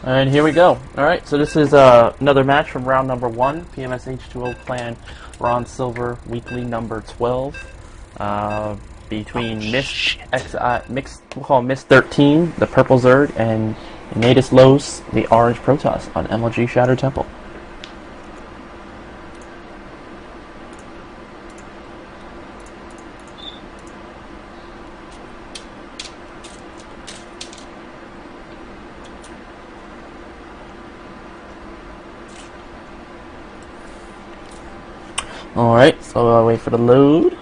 And here we go. Alright, so this is another match from round number 1, PMS H2O Clan Bronze Silver Weekly number 12. Between we'll call MistXIII, the Purple Zerg, and Nadeslos, the Orange Protoss on MLG Shattered Temple. Alright, so I'll wait for the load.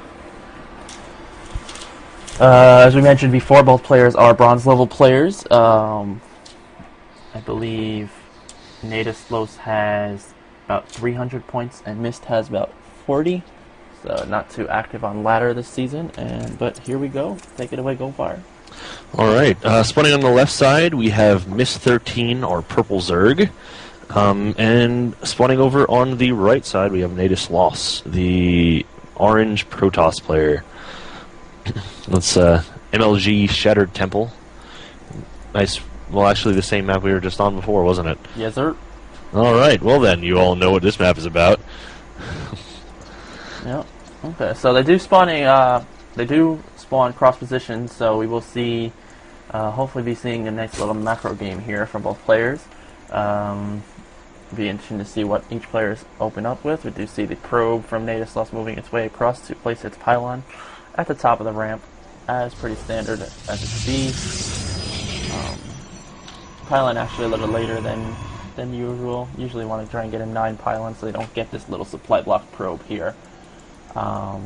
As we mentioned before, both players are bronze level players. I believe Nadeslos has about 300 points and Mist has about 40. So not too active on ladder this season. But here we go. Take it away, Goldfire. Alright, spawning on the left side, we have MistXIII, or Purple Zerg. And spawning over on the right side, we have Nadeslos, the Orange Protoss player. That's MLG Shattered Temple. Nice. Well, actually, the same map we were just on before, wasn't it? Yes, sir. Alright, well then, you all know what this map is about. Yep. Okay, so they do spawn cross positions, so we will see, hopefully be seeing a nice little macro game here from both players. Be interesting to see what each player is open up with. We do see the probe from Nadeslos moving its way across to place its pylon at the top of the ramp, as pretty standard as it should be. Pylon actually a little later than usual. Usually want to try and get a 9 pylon so they don't get this little supply block probe here. But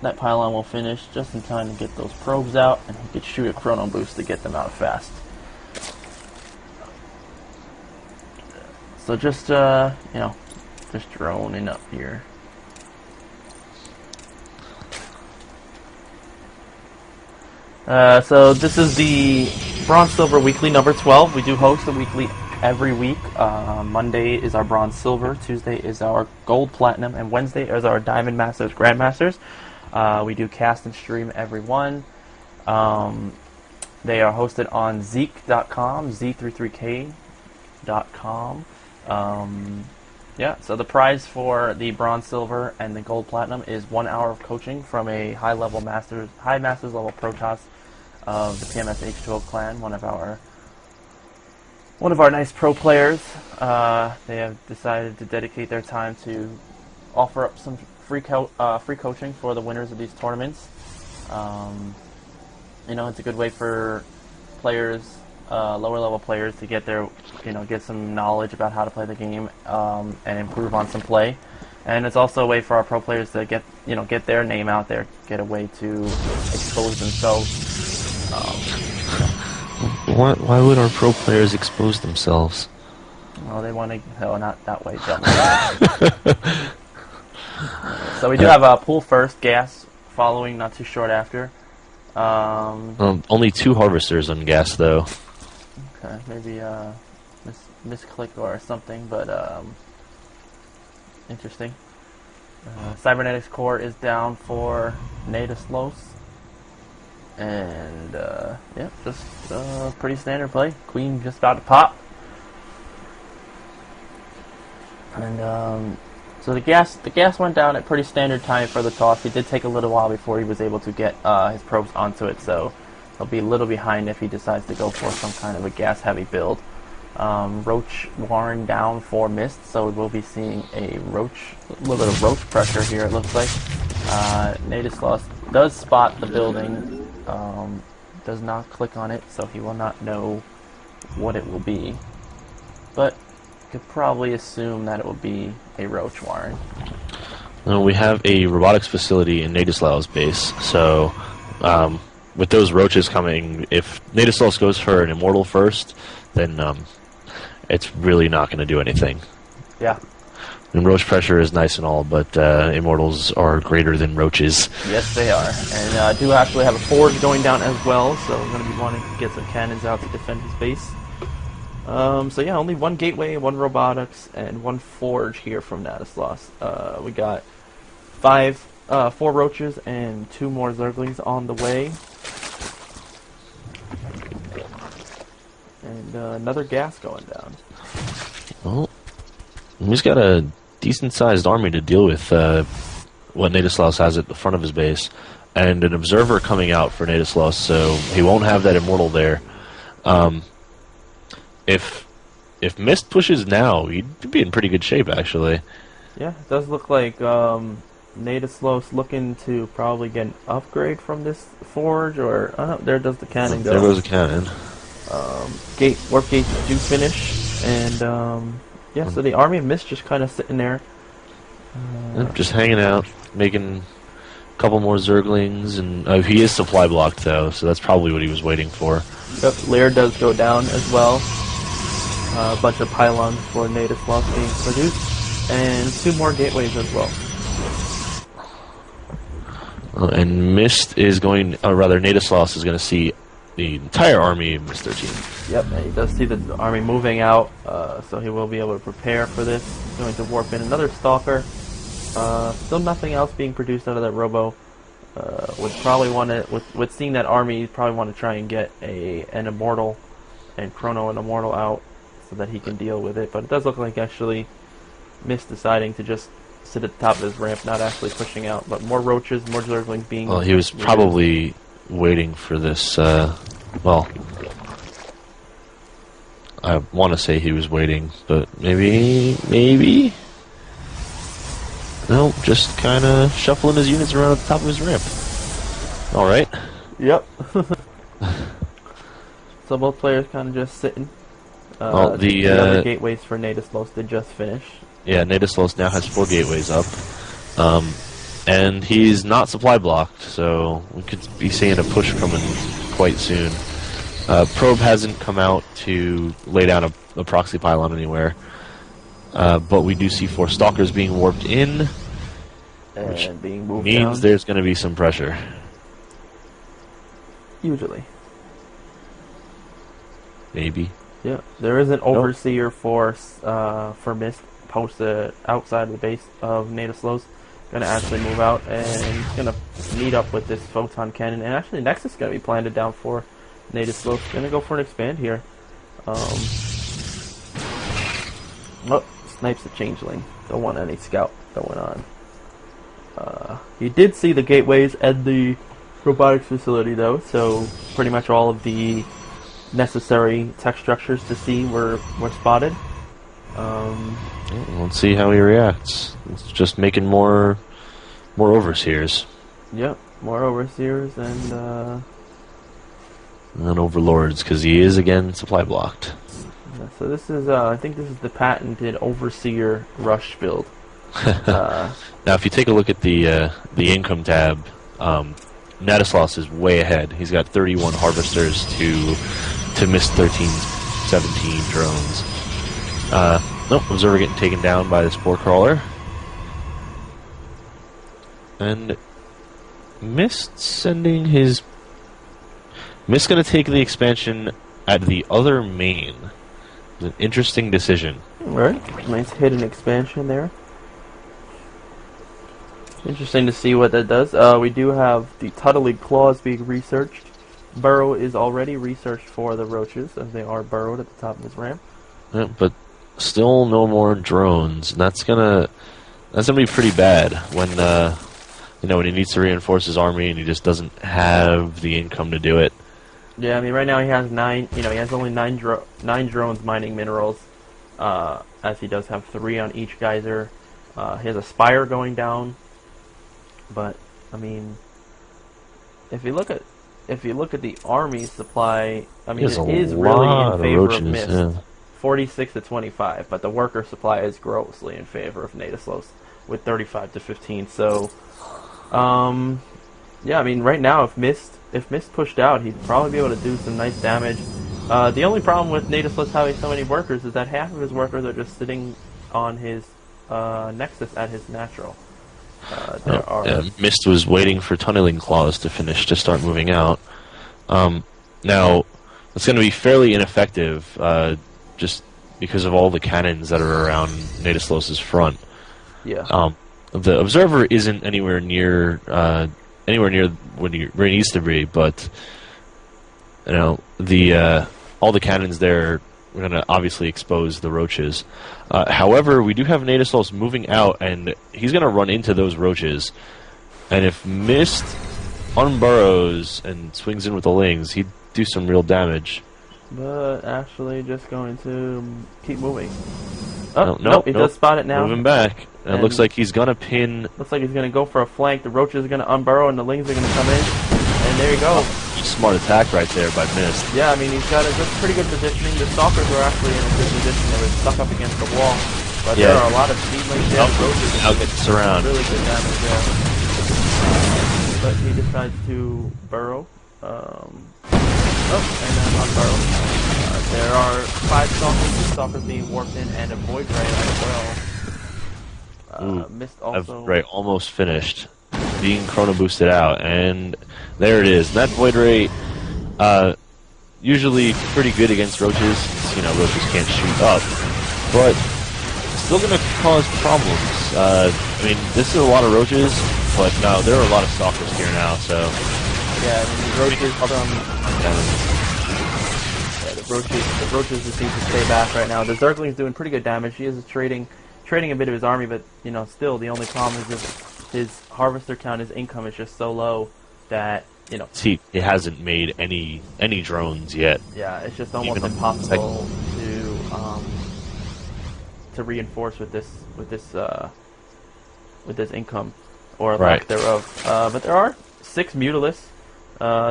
that pylon will finish just in time to get those probes out, and he could shoot a chrono boost to get them out fast. So just just droning up here. So this is the Bronze Silver Weekly number 12. We do host a weekly every week. Monday is our Bronze Silver, Tuesday is our Gold Platinum, and Wednesday is our Diamond Masters Grandmasters. We do cast and stream every one. They are hosted on Zeek.com, Z33K.com. Yeah, so the prize for the Bronze Silver and the Gold Platinum is 1 hour of coaching from a high Masters level Protoss of the PMS H2O clan, one of our nice pro players. They have decided to dedicate their time to offer up some free coaching for the winners of these tournaments. It's a good way for players, lower level players, to get get some knowledge about how to play the game and improve on some play. And it's also a way for our pro players to get their name out there, get a way to expose themselves. Why would our pro players expose themselves? Well, they want to. No, not that way. So we do have a pool first, gas following, not too short after. Only 2 harvesters on gas, though. Okay, maybe misclick or something, but interesting. Cybernetics core is down for Nadeslos. And yeah, just pretty standard play. Queen just about to pop. And so the gas went down at pretty standard time for the toss. It did take a little while before he was able to get his probes onto it, so he'll be a little behind if he decides to go for some kind of a gas heavy build. Roach Warren down for Mist, so we will be seeing a little bit of roach pressure here, it looks like. Nadeslos does spot the building, does not click on it, so he will not know what it will be. But could probably assume that it will be a roach Warren. We have a robotics facility in Nadeslos' base, so with those roaches coming, if Nadeslos goes for an immortal first, then it's really not going to do anything. Yeah. And roach pressure is nice and all, but immortals are greater than roaches. Yes, they are. And I do actually have a forge going down as well, so I'm going to be wanting to get some cannons out to defend his base. So yeah, only 1 gateway, 1 robotics, and 1 forge here from Nadeslos. We got 4 roaches and 2 more zerglings on the way. And another gas going down. Well, he's got a decent-sized army to deal with what Nadeslos has at the front of his base, and an observer coming out for Nadeslos, so he won't have that immortal there. If Mist pushes now, he'd be in pretty good shape, actually. Yeah, it does look like Nadeslos looking to probably get an upgrade from this forge, or there does the cannon go. There goes the cannon. Warp gates do finish, and yeah, so the army of Mist just kind of sitting there. Just hanging out, making a couple more Zerglings, and he is supply blocked though, so that's probably what he was waiting for. Yep, Lair does go down as well. A bunch of pylons for Nadeslos being produced, and 2 more gateways as well. And Mist is going, or rather Nadeslos is going to see the entire army of MistXIII. Yep, and he does see the army moving out, so he will be able to prepare for this. He's going to warp in another Stalker. Still nothing else being produced out of that Robo. Would probably want to, with seeing that army, he'd probably want to try and get an Immortal and Chrono an Immortal out so that he can deal with it. But it does look like actually Mist deciding to just sit at the top of his ramp, not actually pushing out. But more roaches, more Zerglings being... Well, he was probably waiting for this, well... I want to say he was waiting, but maybe... No, just kind of shuffling his units around at the top of his ramp. Alright. Yep. So both players kind of just sitting. Well, the other gateways for Nadeslos did just finish. Yeah, Nadeslos now has 4 gateways up. And he's not supply blocked, so we could be seeing a push coming quite soon. Probe hasn't come out to lay down a proxy pylon anywhere. But we do see 4 Stalkers being warped in, which and being moved means down. there's going to be some pressure. Usually. Maybe. Yeah, there is an Overseer force for Mist posted outside of the base of Nadeslos. Going to actually move out, and he's going to meet up with this Photon Cannon. And actually, Nexus is going to be planted down for Nadeslos. Going to go for an expand here. Oh, snipes the Changeling. Don't want any scout going on. He did see the gateways and the robotics facility, though, so pretty much all of the necessary tech structures to see were spotted. Let's see how he reacts. It's just making more Overseers. Yep, more Overseers and then Overlords, because he is again supply blocked. so this is, I think this is the patented Overseer rush build. Now, if you take a look at the income tab, Nadeslos is way ahead. He's got 31 harvesters to MistXIII's 17 drones. Nope, Observer getting taken down by the Spore Crawler. And Mist sending his... Mist going to take the expansion at the other main. It's an interesting decision. Alright, nice hidden expansion there. Interesting to see what that does. We do have the Tuttling Claws being researched. Burrow is already researched for the roaches, as they are burrowed at the top of his ramp. Yeah, but still no more drones. And that's gonna be pretty bad when when he needs to reinforce his army and he just doesn't have the income to do it. Yeah, I mean right now he has 9. He has only 9 drones mining minerals, as he does have 3 on each geyser. He has a spire going down. But I mean, if you look at the army supply, I mean, it is really in favor of Mist. Yeah. 46 to 25, but the worker supply is grossly in favor of Nadeslos with 35 to 15. So, yeah, I mean, right now, if Mist pushed out, he'd probably be able to do some nice damage. The only problem with Nadeslos having so many workers is that half of his workers are just sitting on his Nexus at his natural. Mist was waiting for Tuttling Claws to finish to start moving out. Now, it's going to be fairly ineffective, just because of all the cannons that are around Nadeslos' front. Yeah. The Observer isn't anywhere near where he needs to be, but the all the cannons there are going to obviously expose the roaches. However, we do have Nadeslos moving out, and he's going to run into those roaches. And if Mist unburrows and swings in with the Lings, he'd do some real damage. But actually just going to keep moving. Oh, nope, he does spot it now. Moving back. And it looks like he's going to pin... Looks like he's going to go for a flank. The roaches are going to unburrow, and the Lings are going to come in. And there you go. Smart attack right there by Mist. Yeah, I mean, he's got a pretty good positioning. The Stalkers were actually in a good position. They were stuck up against the wall. But there are a lot of seedlings there. Roaches now getting surrounded. Really good damage there. But he decides to burrow. And then unburrow. There are 5 Stalkers. 2 Stalkers being warped in, and a Void Ray as well. Mist also... Ray almost finished. Being chrono boosted out, and there it is. That Void Ray, usually pretty good against roaches. You know, roaches can't shoot up, but still going to cause problems. I mean, this is a lot of roaches, but no, there are a lot of stalkers here now. So yeah, I mean, the roaches just need to stay back right now. The Zergling's doing pretty good damage. He is trading a bit of his army, but you know, still the only problem is his harvester count, his income is just so low that, you know... He hasn't made any drones yet. Yeah, it's just almost impossible to reinforce with this income, or lack thereof. But there are 6 Mutalisks.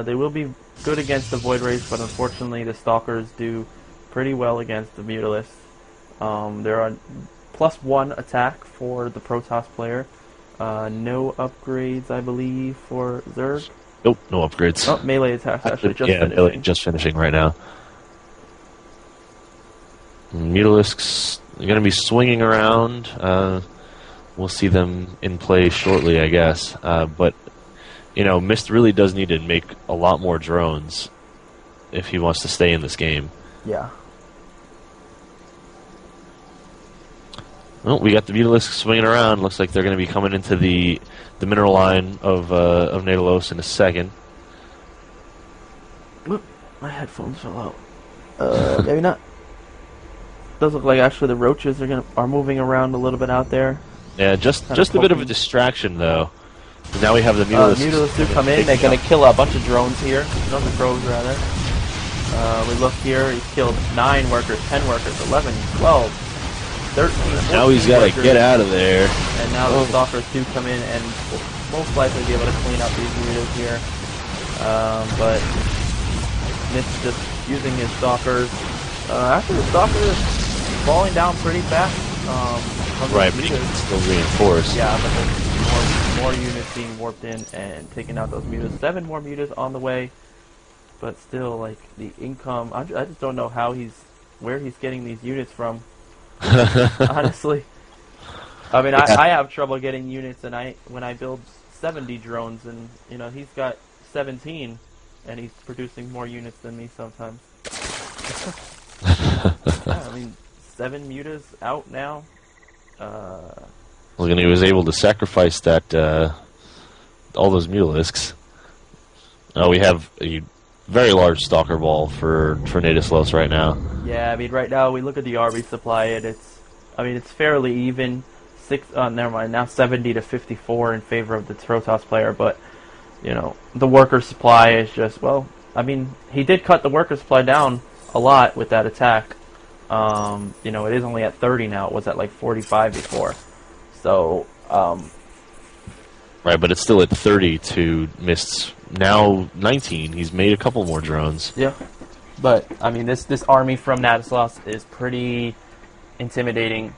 They will be good against the Void Rays, but unfortunately the Stalkers do pretty well against the Mutalisks. There are +1 attack for the Protoss player. No upgrades, I believe, for Zerg. Nope, no upgrades. Oh, melee attacks actually just finishing. Melee just finishing right now. Mutalisks are going to be swinging around. We'll see them in play shortly, I guess. But, you know, Mist really does need to make a lot more drones if he wants to stay in this game. Yeah. Well, we got the Nadeslos swinging around. Looks like they're going to be coming into the mineral line of Nadeslos in a second. Oop, my headphones fell out. Maybe not. Does look like actually the roaches are moving around a little bit out there. Yeah, just a bit of a distraction though. Now we have the Nadeslos. Nadeslos do come in. They're going to kill a bunch of drones here. Drones and crows rather. We look here. He's killed 9 workers, 10 workers, 11, 12. 13, now he's got to get out of there. And now the Stalkers do come in and will most likely be able to clean up these mutas here. But Mist just using his Stalkers. After the Stalkers falling down pretty fast. Right, but he can still reinforce. Yeah, but there's more units being warped in and taking out those mutas. 7 more mutas on the way. But still, like, the income... I just don't know where he's getting these units from. Honestly, I mean, I have trouble getting units, and when I build 70 drones, and you know he's got 17, and he's producing more units than me sometimes. Yeah, I mean, 7 mutas out now. Look, and he was able to sacrifice that all those Mutalisks. We have a very large Stalker ball for Nadeslos right now. Yeah, I mean, right now we look at the army supply, and it's fairly even. Never mind. Now 70 to 54 in favor of the Protoss player, but you know the worker supply is just I mean, he did cut the worker supply down a lot with that attack. You know, it is only at 30 now. It was at like 45 before. So. Right, but it's still at 30 to Mist's now 19. He's made a couple more drones. Yeah, but I mean, this army from Nadeslos is pretty intimidating.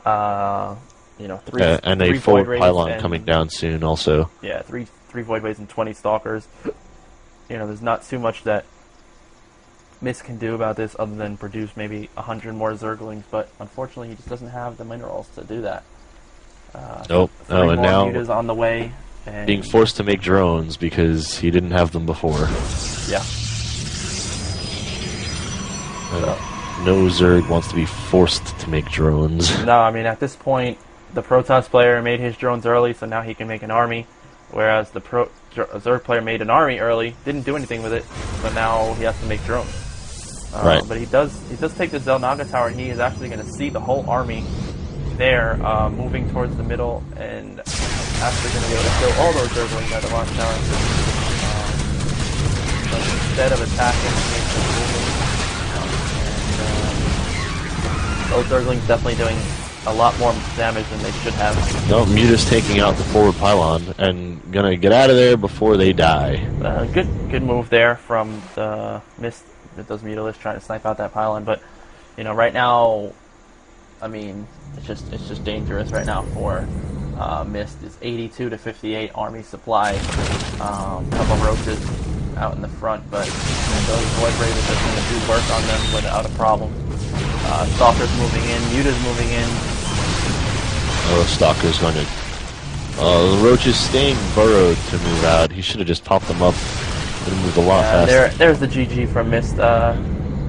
You know, and a full pylon coming down soon, also. Yeah, three Void Ways and 20 Stalkers. You know, there's not too much that Mist can do about this other than produce maybe 100 more Zerglings, but unfortunately, he just doesn't have the minerals to do that. Nope. Oh, and now mutas on the way. And being forced to make drones because he didn't have them before. Yeah. No Zerg wants to be forced to make drones. No, I mean, at this point, the Protoss player made his drones early, so now he can make an army. Whereas the Zerg player made an army early, didn't do anything with it, so now he has to make drones. Right. But he does take the Zelnaga tower, and he is actually going to see the whole army there moving towards the middle, and actually going to be able to kill all those Zerglings at the watchtower. But instead of attacking, he's moving. And those Zerglings definitely doing a lot more damage than they should have. No, Muta's taking out the forward pylon and gonna get out of there before they die. Good move there from the Mist with those Mutalisks trying to snipe out that pylon. But you know, right now, I mean, it's just dangerous right now for Mist. It's 82 to 58 army supply. Couple of roaches out in the front, but those Void Ravens are going to do work on them without a problem. Stalker's moving in, Muta's moving in. Oh, Stalker's going to... the Roach is staying burrowed to move out. He should have just popped them up and moved a lot faster. There's the GG from Mist.